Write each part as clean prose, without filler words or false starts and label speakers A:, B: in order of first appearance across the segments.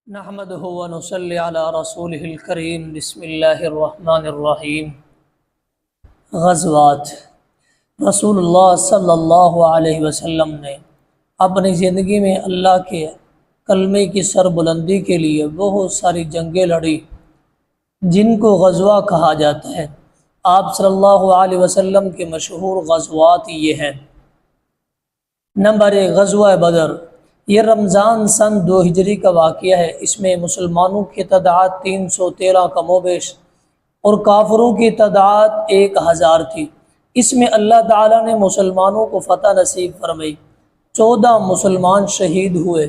A: نحمده ونصلي على رسوله الكريم بسم اللہ الرحمن الرحیم۔ غزوات۔ رسول اللہ صلی اللہ علیہ وسلم نے اپنی زندگی میں اللہ کے کلمے کی سربلندی کے لیے بہت ساری جنگیں لڑی جن کو غزوہ کہا جاتا ہے۔ آپ صلی اللہ علیہ وسلم کے مشہور غزوات یہ ہیں۔ نمبر 1، غزوہ بدر۔ یہ رمضان سن 2 ہجری کا واقعہ ہے۔ اس میں مسلمانوں کی تعداد 313 کم و بیش اور کافروں کی تعداد 1000 تھی۔ اس میں اللہ تعالیٰ نے مسلمانوں کو فتح نصیب فرمائی۔ 14 مسلمان شہید ہوئے،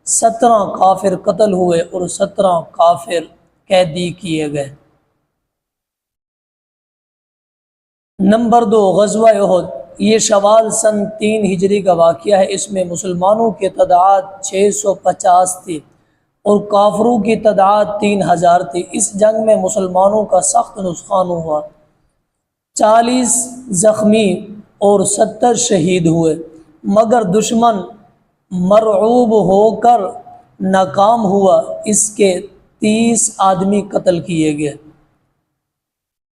A: 17 کافر قتل ہوئے اور 17 کافر قیدی کیے گئے۔ نمبر 2، غزوہ احد۔ یہ شوال سن 3 ہجری کا واقعہ ہے۔ اس میں مسلمانوں کی تعداد 650 تھی اور کافروں کی تعداد 3000 تھی۔ اس جنگ میں مسلمانوں کا سخت نقصان ہوا، 40 زخمی اور 70 شہید ہوئے، مگر دشمن مرعوب ہو کر ناکام ہوا۔ اس کے 30 آدمی قتل کیے گئے۔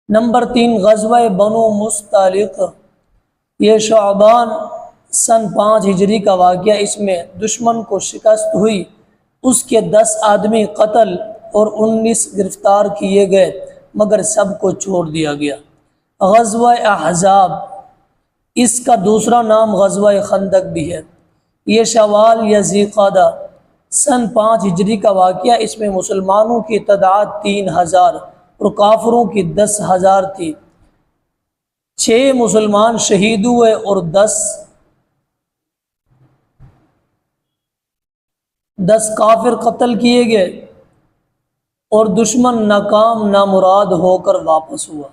A: نمبر 3، غزوہ بنو مستلق۔ یہ شعبان سن 5 ہجری کا واقعہ۔ اس میں دشمن کو شکست ہوئی، اس کے 10 آدمی قتل اور 19 گرفتار کیے گئے، مگر سب کو چھوڑ دیا گیا۔ غزوہ احزاب۔ اس کا دوسرا نام غزوہ خندق بھی ہے۔ یہ شوال یا ذی-قعدہ سن 5 ہجری کا واقعہ۔ اس میں مسلمانوں کی تعداد 3000 اور کافروں کی 10,000 تھی۔ 6 مسلمان شہید ہوئے اور 10 کافر قتل کیے گئے اور دشمن ناکام نامراد ہو کر واپس ہوا۔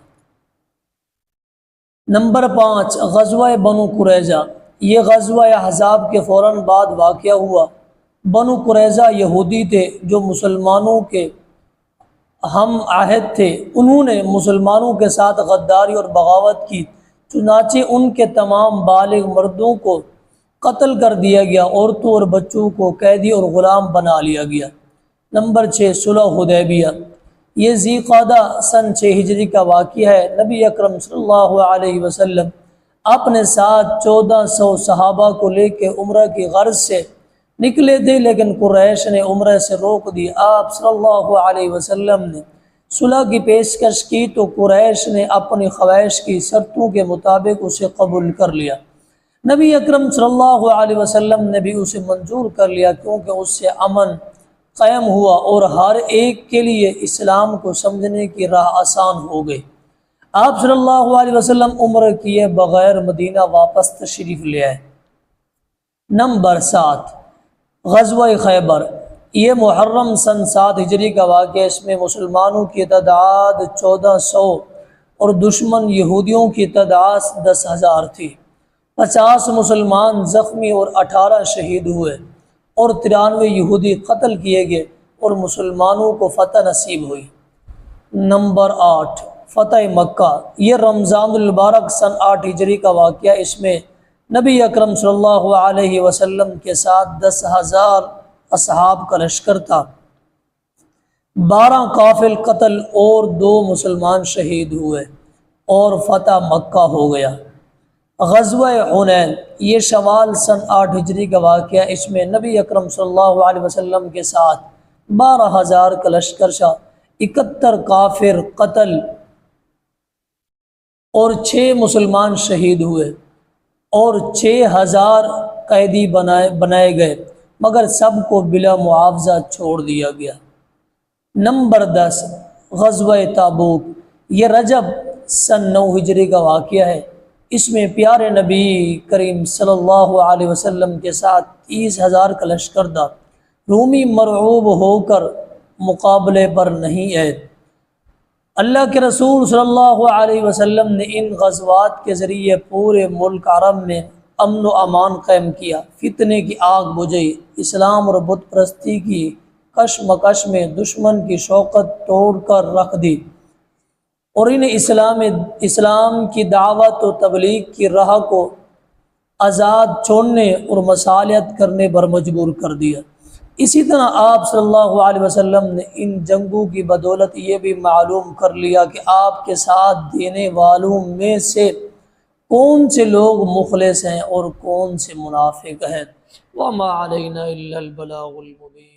A: نمبر 5، غزوہ بنو قریظہ۔ یہ غزوہ احزاب کے فوراً بعد واقعہ ہوا۔ بنو قریظہ یہودی تھے جو مسلمانوں کے ہم عہد تھے۔ انہوں نے مسلمانوں کے ساتھ غداری اور بغاوت کی، چنانچہ ان کے تمام بالغ مردوں کو قتل کر دیا گیا، عورتوں اور بچوں کو قیدی اور غلام بنا لیا گیا۔ نمبر 6، صلح حدیبیہ۔ یہ ذی-قعدہ سن 6 ہجری کا واقعہ ہے۔ نبی اکرم صلی اللہ علیہ وسلم اپنے ساتھ 1400 صحابہ کو لے کے عمرہ کی غرض سے نکلے تھے، لیکن قریش نے عمرہ سے روک دی۔ آپ صلی اللہ علیہ وسلم نے صلح کی پیشکش کی تو قریش نے اپنی خواہش کی شرطوں کے مطابق اسے قبول کر لیا۔ نبی اکرم صلی اللہ علیہ وسلم نے بھی اسے منظور کر لیا، کیونکہ اس سے امن قائم ہوا اور ہر ایک کے لیے اسلام کو سمجھنے کی راہ آسان ہو گئی۔ آپ صلی اللہ علیہ وسلم عمرہ کیے بغیر مدینہ واپس تشریف لے آئے۔ نمبر 7، غزوہ خیبر۔ یہ محرم سن 7 ہجری کا واقعہ۔ اس میں مسلمانوں کی تعداد 1400 اور دشمن یہودیوں کی تعداد 10,000 تھی۔ 50 مسلمان زخمی اور 18 شہید ہوئے اور 93 یہودی قتل کیے گئے اور مسلمانوں کو فتح نصیب ہوئی۔ نمبر 8، فتح مکہ۔ یہ رمضان المبارک سن 8 ہجری کا واقعہ۔ اس میں نبی اکرم صلی اللہ علیہ وسلم کے ساتھ 10,000 اصحاب کا لشکر تھا، 12 کافر قتل اور 2 مسلمان شہید ہوئے اور فتح مکہ ہو گیا۔ غزوہ حنین۔ یہ شوال سن 8 ہجری کا واقعہ۔ اس میں نبی اکرم صلی اللہ علیہ وسلم کے ساتھ 12,000 کا لشکر شاہ، 71 کافر قتل اور 6 مسلمان شہید ہوئے اور 6000 قیدی بنائے گئے، مگر سب کو بلا معاوضہ چھوڑ دیا گیا۔ نمبر 10، غزوہ تبوک۔ یہ رجب سن 9 ہجری کا واقعہ ہے۔ اس میں پیارے نبی کریم صلی اللہ علیہ وسلم کے ساتھ 30,000 کا لشکر تھا۔ رومی مرعوب ہو کر مقابلے پر نہیں آئے۔ اللہ کے رسول صلی اللہ علیہ وسلم نے ان غزوات کے ذریعے پورے ملک عرب میں امن و امان قائم کیا، فتنے کی آگ بجھائی، اسلام اور بت پرستی کی کشمکش میں دشمن کی شوکت توڑ کر رکھ دی اور انہیں اسلام کی دعوت و تبلیغ کی راہ کو آزاد چھوڑنے اور مصالحت کرنے پر مجبور کر دیا۔ اسی طرح آپ صلی اللہ علیہ وسلم نے ان جنگوں کی بدولت یہ بھی معلوم کر لیا کہ آپ کے ساتھ دینے والوں میں سے کون سے لوگ مخلص ہیں اور کون سے منافق ہیں۔ وَمَا عَلَيْنَا إِلَّا الْبَلَاغُ الْمُبِينُ۔